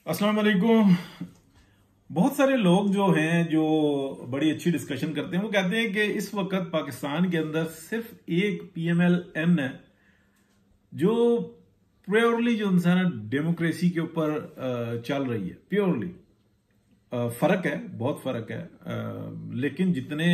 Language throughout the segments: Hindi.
अस्सलाम वालेकुम। बहुत सारे लोग जो हैं जो बड़ी अच्छी डिस्कशन करते हैं वो कहते हैं कि इस वक्त पाकिस्तान के अंदर सिर्फ एक पीएमएल-एन है जो प्योरली जो इंसान डेमोक्रेसी के ऊपर चल रही है। प्योरली फर्क है, बहुत फर्क है, लेकिन जितने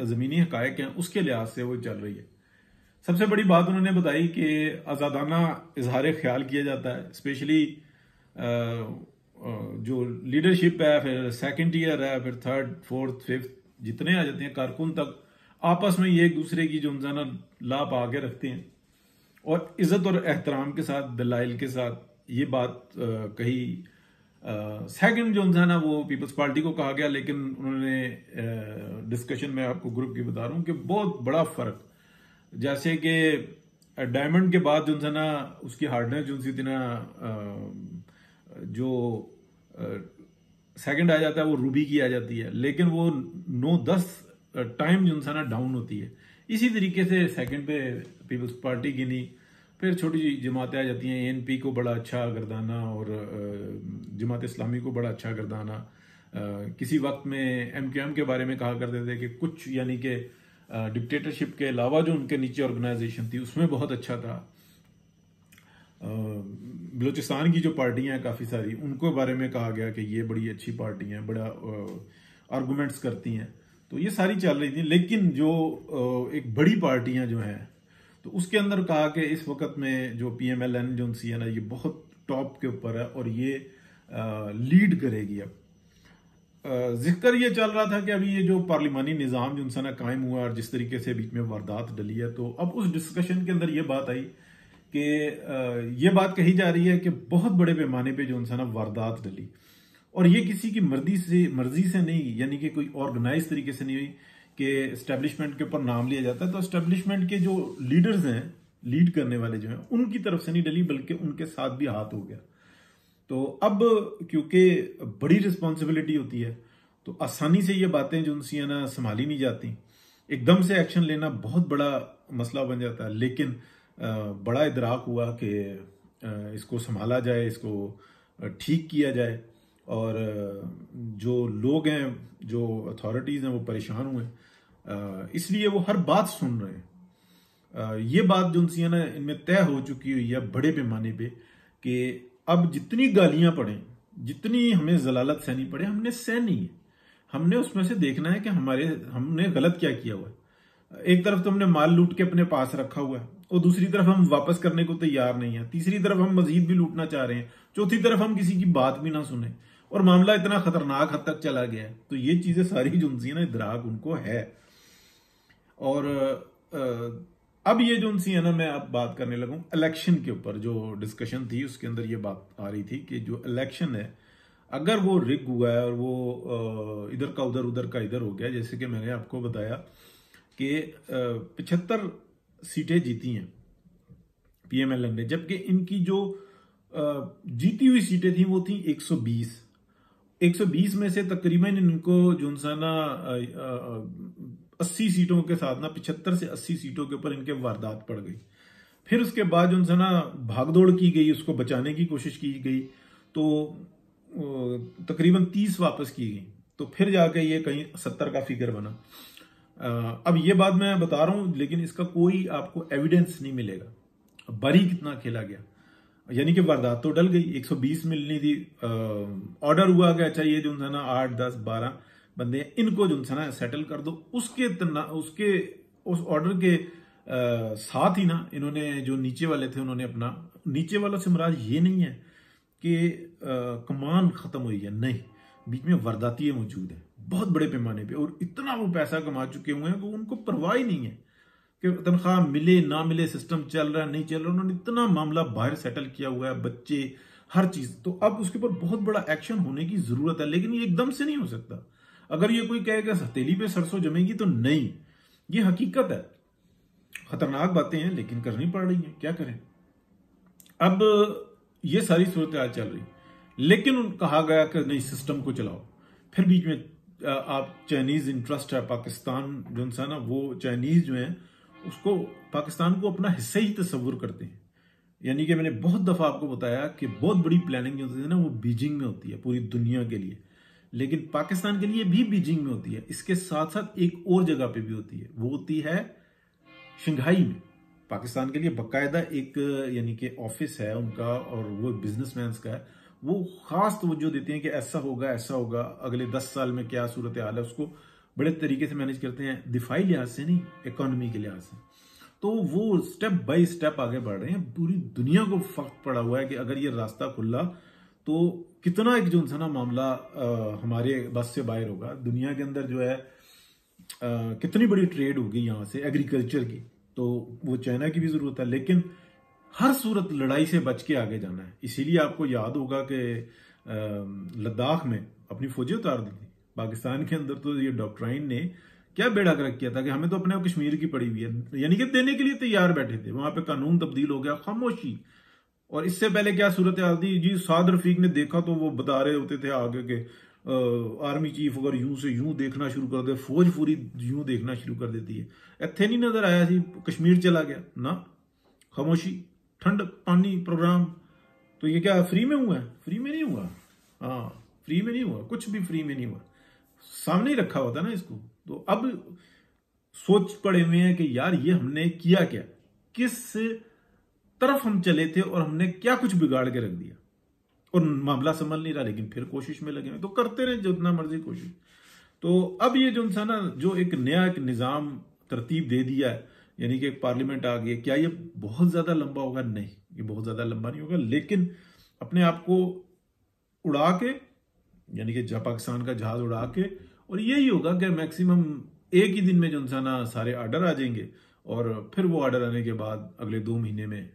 जमीनी हकायक हैं उसके लिहाज से वो चल रही है। सबसे बड़ी बात उन्होंने बताई कि आज़ादाना इजहार ख्याल किया जाता है, स्पेशली जो लीडरशिप है, फिर सेकंड टीयर है, फिर थर्ड फोर्थ फिफ्थ जितने आ जाते हैं कारकुन तक आपस में ये एक दूसरे की जो ना लाभ आगे रखते हैं और इज्जत और एहतराम के साथ दलाइल के साथ ये बात कही। सेकंड जो है ना वो पीपल्स पार्टी को कहा गया, लेकिन उन्होंने डिस्कशन में आपको ग्रुप की बता रहा हूं कि बहुत बड़ा फर्क, जैसे कि डायमंड के बाद जो है ना उसकी हार्डनेस जो थी ना, जो सेकंड आ जाता है वो रूबी की आ जाती है, लेकिन वो 9-10 टाइम जो है ना डाउन होती है। इसी तरीके से सेकंड पे पीपल्स पार्टी गिनी, फिर छोटी जमातें आ जाती हैं। एएनपी को बड़ा अच्छा गर्दाना और जमात इस्लामी को बड़ा अच्छा गर्दाना। किसी वक्त में एमक्यूएम के बारे में कहा करते थे कि कुछ यानी कि डिक्टेटरशिप के अलावा जो उनके नीचे ऑर्गेनाइजेशन थी उसमें बहुत अच्छा था। बलूचिस्तान की जो पार्टियां हैं काफ़ी सारी, उनको बारे में कहा गया कि ये बड़ी अच्छी पार्टी हैं, बड़ा आर्गूमेंट्स करती हैं। तो ये सारी चल रही थी, लेकिन जो एक बड़ी पार्टियां जो हैं तो उसके अंदर कहा कि इस वक्त में जो पीएमएल-एन जो सी है ना ये बहुत टॉप के ऊपर है और ये लीड करेगी। अब जिक्र ये चल रहा था कि अभी ये जो पार्लिमानी निज़ाम जो ना कायम हुआ और जिस तरीके से बीच में वारदात डली है, तो अब उस डिस्कशन के अंदर ये बात आई कि ये बात कही जा रही है कि बहुत बड़े पैमाने पे जो ना वारदात डली और ये किसी की मर्जी से नहीं, यानी कि कोई ऑर्गेनाइज तरीके से नहीं हुई कि एस्टेब्लिशमेंट के ऊपर नाम लिया जाता है। तो एस्टेब्लिशमेंट के जो लीडर्स हैं, लीड करने वाले जो हैं, उनकी तरफ से नहीं डली बल्कि उनके साथ भी हाथ हो गया। तो अब क्योंकि बड़ी रिस्पॉन्सिबिलिटी होती है तो आसानी से ये बातें जो उनसी है ना संभाली नहीं जाती, एकदम से एक्शन लेना बहुत बड़ा मसला बन जाता है। लेकिन बड़ा इदराक हुआ कि इसको संभाला जाए, इसको ठीक किया जाए और जो लोग हैं, जो अथॉरिटीज़ हैं वो परेशान हुए, इसलिए वो हर बात सुन रहे हैं। ये बात जो उनसी है ना इनमें तय हो चुकी हुई है बड़े पैमाने पे कि अब जितनी गालियां पड़े, जितनी हमें जलालत सहनी पड़े, हमने सहनी है। हमने उसमें से देखना है कि हमने गलत क्या किया हुआ है। एक तरफ तो हमने माल लूट के अपने पास रखा हुआ है और दूसरी तरफ हम वापस करने को तैयार नहीं है, तीसरी तरफ हम मजीद भी लूटना चाह रहे हैं, चौथी तरफ हम किसी की बात भी ना सुने और मामला इतना खतरनाक हद तक चला गया है। तो ये चीजें सारी जो उनसी है ना इदराक उनको है। और अब ये जो उनसी है ना, मैं अब बात करने लगूं इलेक्शन के ऊपर। जो डिस्कशन थी उसके अंदर ये बात आ रही थी कि जो इलेक्शन है अगर वो रिग हुआ है और वो इधर का उधर उधर का इधर हो गया, जैसे कि मैंने आपको बताया कि 75 सीटें जीती हैं पीएमएल-एन ने, जबकि इनकी जो जीती हुई सीटें थी वो थी 120 में से तकरीबन इनको जो ना 80 सीटों के साथ ना 75 से 80 सीटों के ऊपर इनके वारदात पड़ गई। फिर उसके बाद जो ना भागदौड़ की गई, उसको बचाने की कोशिश की गई, तो तकरीबन 30 वापस की गई, तो फिर जाके ये कहीं 70 का फिगर बना। अब ये बात मैं बता रहा हूं, लेकिन इसका कोई आपको एविडेंस नहीं मिलेगा। बरी कितना खेला गया, यानी कि वारदात तो डल गई, 120 मिलनी थी, ऑर्डर हुआ कि अच्छा ये जो है ना 8, 10, 12 बंदे इनको जो है ना सेटल कर दो। उसके उस ऑर्डर के साथ ही ना इन्होंने जो नीचे वाले थे उन्होंने अपना, नीचे वालों से मुराद ये नहीं है कि कमान खत्म हुई है, नहीं, बीच में वारदाती मौजूद है बहुत बड़े पैमाने पे और इतना वो पैसा कमा चुके हुए हैं कि उनको परवाह ही नहीं है कि तनख्वाह मिले ना मिले, सिस्टम चल रहा है नहीं चल रहा। उन्होंने इतना मामला बाहर सेटल किया हुआ है, बच्चे, हर चीज। तो अब उसके ऊपर बहुत बड़ा एक्शन होने की जरूरत है, लेकिन ये एकदम से नहीं हो सकता। अगर ये कोई कहेगा सतीली पे सरसों जमेगी, तो नहीं, ये हकीकत है। खतरनाक बातें हैं लेकिन करनी पड़ रही है, क्या करें। अब ये सारी सूरत चल रही, लेकिन कहा गया कि नहीं सिस्टम को चलाओ। फिर बीच में आप चाइनीज इंटरेस्ट है, पाकिस्तान जो है ना वो चाइनीज जो है उसको, पाकिस्तान को अपना हिस्सा ही तस्वुर करते हैं। यानी कि मैंने बहुत दफा आपको बताया कि बहुत बड़ी प्लानिंग जो होती है ना वो बीजिंग में होती है पूरी दुनिया के लिए, लेकिन पाकिस्तान के लिए भी बीजिंग में होती है। इसके साथ साथ एक और जगह पे भी होती है, वो होती है शंघाई में। पाकिस्तान के लिए बाकायदा एक यानी कि ऑफिस है उनका, और वो बिजनेसमैन का है, वो खास तवज्जो देते हैं कि ऐसा होगा अगले 10 साल में क्या सूरत हाल है, उसको बड़े तरीके से मैनेज करते हैं, दिफाई लिहाज से नहीं, इकोनॉमी के लिहाज से। तो वो स्टेप बाय स्टेप आगे बढ़ रहे हैं। पूरी दुनिया को फर्क पड़ा हुआ है कि अगर ये रास्ता खुला तो कितना एक जो ना मामला हमारे बस से बाहर होगा। दुनिया के अंदर जो है कितनी बड़ी ट्रेड होगी यहाँ से एग्रीकल्चर की, तो वो चाइना की भी जरूरत है, लेकिन हर सूरत लड़ाई से बच के आगे जाना है। इसीलिए आपको याद होगा कि लद्दाख में अपनी फौजें उतार दी थी। पाकिस्तान के अंदर तो ये डॉक्ट्राइन ने क्या बेड़ा गर्क किया था कि हमें तो अपने कश्मीर की पड़ी हुई है, यानी कि देने के लिए तैयार बैठे थे। वहां पे कानून तब्दील हो गया, खामोशी। और इससे पहले क्या सूरत हाल थी जी, साद रफीक ने देखा तो वो बता रहे होते थे आगे के आर्मी चीफ अगर यूं से यूं देखना शुरू कर दे, फौज पूरी यूं देखना शुरू कर देती है। इत्थे नहीं नजर आया सी, कश्मीर चला गया ना, खामोशी, ठंड पानी प्रोग्राम। तो ये क्या फ्री में हुआ है? फ्री में नहीं हुआ। हाँ, फ्री में नहीं हुआ, कुछ भी फ्री में नहीं हुआ, सामने ही रखा होता ना इसको। तो अब सोच पड़े हुए हैं कि यार ये हमने किया क्या, किस तरफ हम चले थे और हमने क्या कुछ बिगाड़ के रख दिया, और मामला संभल नहीं रहा, लेकिन फिर कोशिश में लगे हुए, तो करते रहे जितना मर्जी कोशिश। तो अब ये जो था ना, जो एक नया एक निजाम तरतीब दे दिया है, यानी कि एक पार्लियामेंट आ गई, क्या ये बहुत ज्यादा लंबा होगा? नहीं, ये बहुत ज्यादा लंबा नहीं होगा, लेकिन अपने आप को उड़ा के, यानी कि पाकिस्तान का जहाज उड़ा के, और यही होगा कि मैक्सिमम एक ही दिन में जो ना सारे आर्डर आ जाएंगे, और फिर वो आर्डर आने के बाद अगले 2 महीने में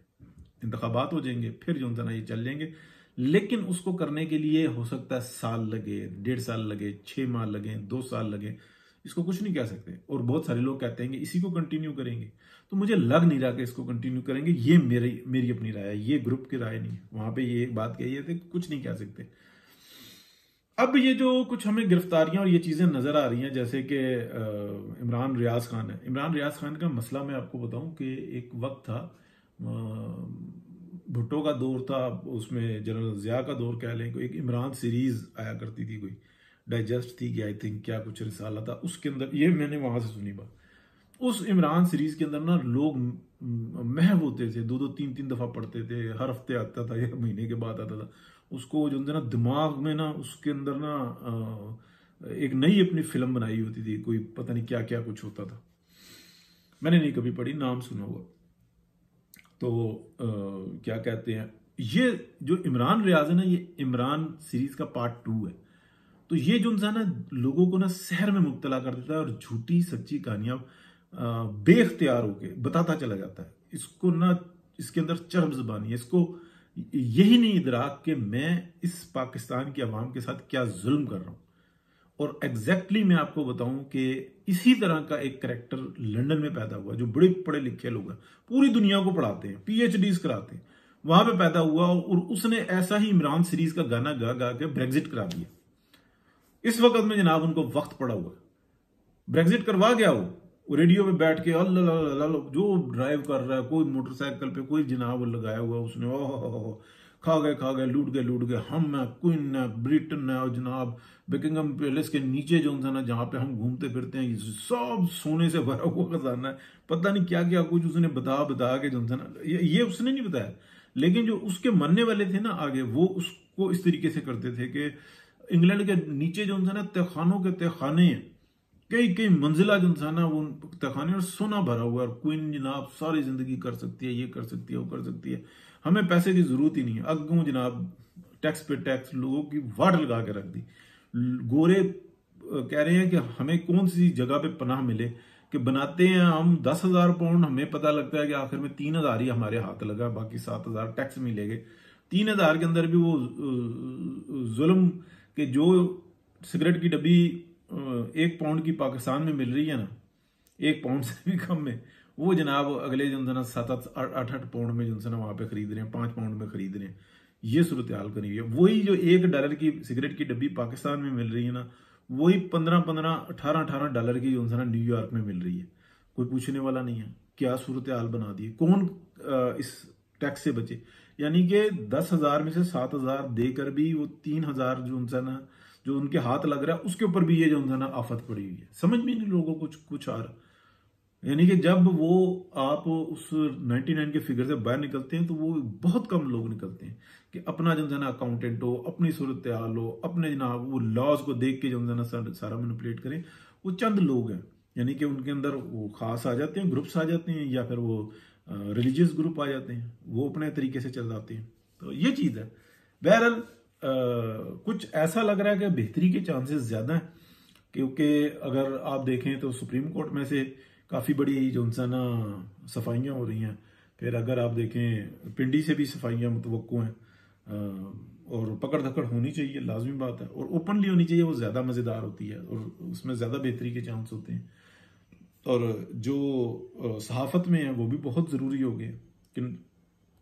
इंतखाबात हो जाएंगे, फिर जो ना ये चल जाएंगे। लेकिन उसको करने के लिए हो सकता है साल लगे, 1.5 साल लगे, 6 माह लगे, 2 साल लगे, इसको कुछ नहीं कह सकते। और बहुत सारे लोग कहते हैं कि इसी को कंटिन्यू करेंगे, तो मुझे लग नहीं रहा कि इसको कंटिन्यू करेंगे। ये मेरी अपनी राय है, ये ग्रुप की राय नहीं है। वहां पे ये एक बात कही है, कुछ नहीं कह सकते। अब ये जो कुछ हमें गिरफ्तारियां और ये चीजें नजर आ रही हैं, जैसे कि इमरान रियाज खान है। इमरान रियाज खान का मसला मैं आपको बताऊं कि एक वक्त था, भुट्टो का दौर था, उसमें जनरल जिया का दौर कह लें, कोई एक इमरान सीरीज आया करती थी, कोई डाइजेस्ट थी कि आई थिंक क्या कुछ रिसाला था, उसके अंदर ये मैंने वहां से सुनी बात। उस इमरान सीरीज के अंदर ना लोग महव होते थे, 2-2 3-3 दफा पढ़ते थे, हर हफ्ते आता था या महीने के बाद आता था। उसको जो ना दिमाग में ना उसके अंदर ना एक नई अपनी फिल्म बनाई होती थी, कोई पता नहीं क्या क्या कुछ होता था। मैंने नहीं कभी पढ़ी, नाम सुना हुआ। तो क्या कहते हैं, ये जो इमरान रियाज है ना, ये इमरान सीरीज का पार्ट 2 है। तो ये जो ना लोगों को ना सहर में मुब्तला कर देता है, और झूठी सच्ची कहानियां बेख्तियार होके बताता चला जाता है। इसको ना, इसके अंदर चरब जुबानी है, इसको यही नहीं इदराक कि मैं इस पाकिस्तान की आवाम के साथ क्या जुल्म कर रहा हूं। और एग्जैक्टली मैं आपको बताऊं कि इसी तरह का एक कैरेक्टर लंदन में पैदा हुआ, जो बड़े पढ़े लिखे लोग हैं, पूरी दुनिया को पढ़ाते हैं, PhDs कराते हैं, वहां पे पैदा हुआ, और उसने ऐसा ही इमरान सीरीज का गाना गा गा के ब्रेग्जिट करा दिया। इस वक्त में जनाब उनको वक्त पड़ा हुआ, ब्रेग्जिट करवा गया वो रेडियो पे बैठ के अल्लाह जो ड्राइव कर रहा है, कोई मोटरसाइकिल पे, कोई जनाब लगाया हुआ उसने, ओह खा गए, लूट गए, हम है, क्वीन है, ब्रिटेन है, और जनाब बकिंगम पैलेस के नीचे जो ना जहां पे हम घूमते फिरते हैं, सब सोने से भरा हुआ खजाना है। पता नहीं क्या क्या कुछ उसने बता के जो ना, ये उसने नहीं बताया, लेकिन जो उसके मानने वाले थे ना आगे, वो उसको इस तरीके से करते थे कि इंग्लैंड के नीचे जो ना तहखानों के तहखाने हैं, कई मंजिला जो था ना वो तहखाने, और सोना भरा हुआ है, और क्वीन जनाब सारी जिंदगी कर सकती है, ये कर सकती है, वो कर सकती है, हमें पैसे की जरूरत ही नहीं है। अगू जनाब टैक्स पे टैक्स, लोगों की वाट लगा के रख दी। गोरे कह रहे हैं कि हमें कौन सी जगह पे पनाह मिले, कि बनाते हैं हम 10,000 पाउंड, हमें पता लगता है कि आखिर में 3,000 ही हमारे हाथ लगा, बाकी 7,000 टैक्स मिलेंगे। 3,000 के अंदर भी वो जुल्म के, जो सिगरेट की डब्बी 1 पाउंड की पाकिस्तान में मिल रही है ना, 1 पाउंड से भी कम में, वो जनाब अगले जो ना 7-8 पाउंड में जो ना वहां पे खरीद रहे हैं, 5 पाउंड में खरीद रहे हैं। ये सूरत हाल करी है। वही जो $1 की सिगरेट की डब्बी पाकिस्तान में मिल रही है ना, वही 15-15, 18-18 डॉलर की जो ना न्यूयॉर्क में मिल रही है। कोई पूछने वाला नहीं है। क्या सूरत हाल बना दी, कौन इस टैक्स से बचे। यानी कि 10,000 में से 7,000 देकर भी वो 3,000 जो उनसे ना जो उनके हाथ लग रहा है उसके ऊपर भी ये जो उनसे ना आफत पड़ी हुई है। समझ में नहीं लोगों को कुछ आ रहा। यानी कि जब वो आप उस 99 के फिगर से बाहर निकलते हैं तो वो बहुत कम लोग निकलते हैं कि अपना जो है ना अकाउंटेंट हो, अपनी सूरत हाल हो, अपने जनाब वो लॉज को देख के जो है ना सारा मैनिपुलेट करें, वो चंद लोग हैं। यानी कि उनके अंदर वो खास आ जाते हैं, ग्रुप्स आ जाते हैं, या फिर वो रिलीजियस ग्रुप आ जाते हैं, वो अपने तरीके से चल जाते हैं। तो ये चीज़ है। बहरहाल कुछ ऐसा लग रहा है कि बेहतरी के चांसेस ज़्यादा हैं, क्योंकि अगर आप देखें तो सुप्रीम कोर्ट में से काफ़ी बड़ी जो उनसे ना सफाइयाँ हो रही हैं। फिर अगर आप देखें पिंडी से भी सफाइयाँ मुतवक्को हैं, और पकड़ धकड़ होनी चाहिए, लाजमी बात है, और ओपनली होनी चाहिए, वो ज़्यादा मज़ेदार होती है और उसमें ज़्यादा बेहतरी के चांस होते हैं। और जो सहाफ़त में है वो भी बहुत ज़रूरी हो गए कि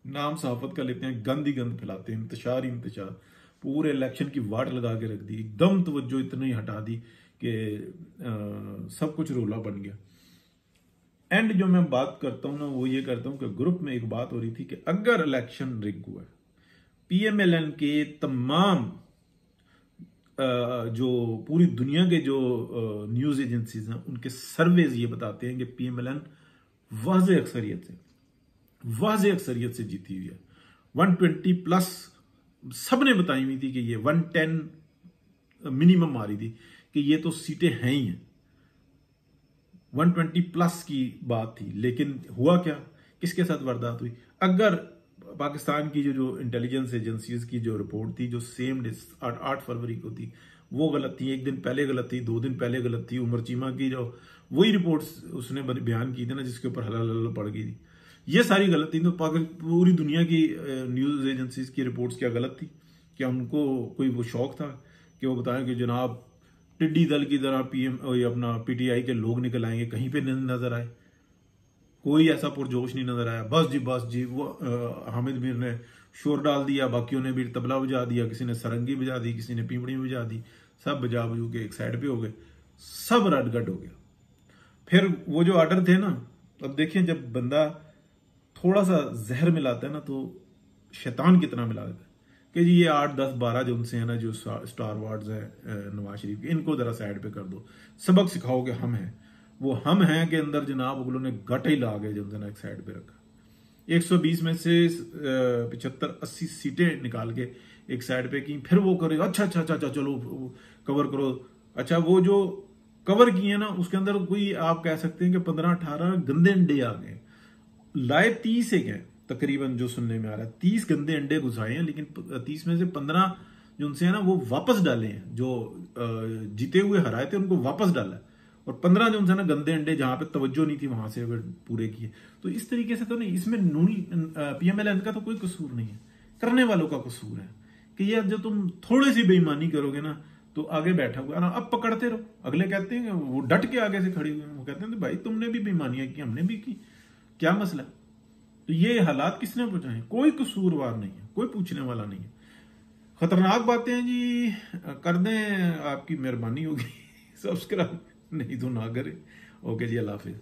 नाम सहाफ़त का लेते हैं, गंद ही गंद फैलाते हैं, इंतशार ही इंतशार, पूरे इलेक्शन की वाट लगा के रख दी, एकदम तवज्जो इतनी हटा दी कि सब कुछ रोला बन गया। एंड जो मैं बात करता हूं ना वो ये करता हूं कि ग्रुप में एक बात हो रही थी कि अगर इलेक्शन रिग हुआ, PMLN के तमाम जो पूरी दुनिया के जो न्यूज एजेंसीज हैं उनके सर्वेज ये बताते हैं कि PMLN वाज़े अक्सरियत से जीती हुई है। 120 प्लस सबने बताई हुई थी कि ये 110 मिनिमम आ रही थी कि ये तो सीटें हैं ही हैं। 120 प्लस की बात थी, लेकिन हुआ क्या, किसके साथ वारदात हुई? अगर पाकिस्तान की जो इंटेलिजेंस एजेंसीज की जो रिपोर्ट थी, जो सेम 8 फरवरी को थी, वो गलत थी, एक दिन पहले गलत थी, 2 दिन पहले गलत थी। उमर चीमा की जो वही रिपोर्ट उसने बयान की थी ना, जिसके ऊपर हल्ला पड़ गई थी, ये सारी गलत थी। तो पूरी दुनिया की न्यूज एजेंसीज की रिपोर्ट्स क्या गलत थी? क्या उनको कोई वो शौक था कि वो बताएं कि जनाब टिड्डी दल की तरह अपना PTI के लोग निकल आएंगे? कहीं पे नहीं नजर आए, कोई ऐसा पुरजोश नहीं नजर आया। बस जी वो हामिद मीर ने शोर डाल दिया, बाकियों ने भी तबला बजा दिया, किसी ने सरंगी बजा दी, किसी ने पीपड़ी बजा दी, सब बजा बजू के एक साइड पे हो गए, सब रटगट हो गया। फिर वो जो ऑर्डर थे ना, अब देखें जब बंदा थोड़ा सा जहर मिलाता है ना तो शैतान कितना मिला देता है कि जी ये 8, 10, 12 जो उनसे है ना, जो स्टार वार्ड्स है नवाज शरीफ के, इनको जरा साइड पे कर दो, सबक सिखाओ कि हम हैं। वो हम हैं के अंदर जनाब अगलों ने गट ही ला के जो एक साइड पे रखा। 120 में से 75-80 सीटें निकाल के एक साइड पे की। फिर वो करेगा अच्छा चलो कवर करो। अच्छा, वो जो कवर किए ना उसके अंदर कोई आप कह सकते हैं कि 15-18 गंदे अंडे आ गए। लाए 30 एक हैं तकरीबन, जो सुनने में आ रहा है 30 गंदे अंडे घुसाए हैं, लेकिन 30 में से 15 जो उनसे है ना वो वापस डाले हैं, जो जीते हुए हराए थे उनको वापस डाला, और 15 जो उनसे ना गंदे अंडे जहां पे तवज्जो नहीं थी वहां से पूरे किए। तो इस तरीके से तो नहीं, इसमें PMLN का तो कोई कसूर नहीं है, करने वालों का कसूर है कि यार जो तुम थोड़ी सी बेईमानी करोगे ना तो आगे बैठा हुआ ना अब पकड़ते रहो। अगले कहते हैं वो डट के आगे से खड़े हुए हैं, वो कहते हैं भाई तुमने भी बेईमानियां की, हमने भी की, क्या मसला? तो ये हालात किसने पहुंचाए? कोई कसूरवार नहीं है, कोई पूछने वाला नहीं है। खतरनाक बातें हैं जी, कर दें आपकी मेहरबानी होगी। सब्सक्राइब नहीं तो ना करें। ओके जी, अल्लाह हाफिज।